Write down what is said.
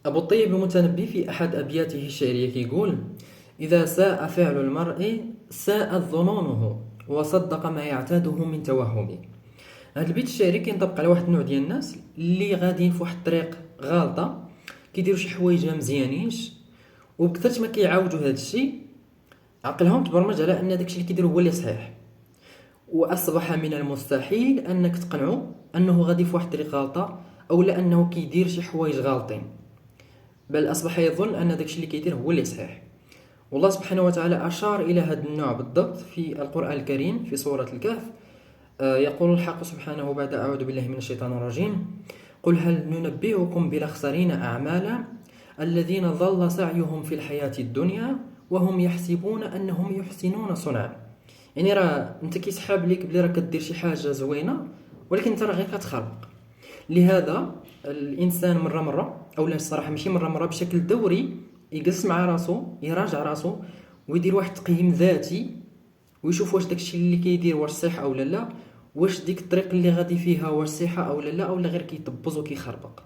أبو الطيب المتنبي في أحد أبياته الشعرية كيقول: إذا ساء فعل المرء ساءت ظنونه وصدق ما يعتاده من توهم. هذا البيت الشعري كينطبق على واحد النوع ديال الناس اللي غاديين في واحد الطريق غالطة، كيديروا شي حوايج ما مزيانينش، وبكثرة ما كيعاودوا هذا الشيء عقلهم تبرمج على ان داكشي اللي كيديروا هو اللي صحيح، واصبح من المستحيل انك تقنعه انه غادي في واحد الطريق غلطة او لانه كيدير شي حوايج غالطين، بل أصبح يظن أن داكشي اللي كيدير هو اللي صحيح. والله سبحانه وتعالى أشار إلى هذا النوع بالضبط في القرآن الكريم في سورة الكهف. يقول الحق سبحانه بعد أعوذ بالله من الشيطان الرجيم: قل هل ننبئكم بالأخسرين أعمالا الذين ضل سعيهم في الحياة الدنيا وهم يحسبون أنهم يحسنون صنعا. يعني راه انت كيسحاب ليك بلي راه كدير شي حاجة زوينة، ولكن انت راه غير كتخربق. لهذا الانسان مره او لا الصراحه ماشي مره بشكل دوري يجلس مع راسو يراجع راسو ويدير واحد التقييم ذاتي، ويشوف واش داكشي اللي كيدير واش صحيح او لا، واش ديك الطريق اللي غادي فيها واش صحيحه او لا، او غير كيطبز وكيخربق.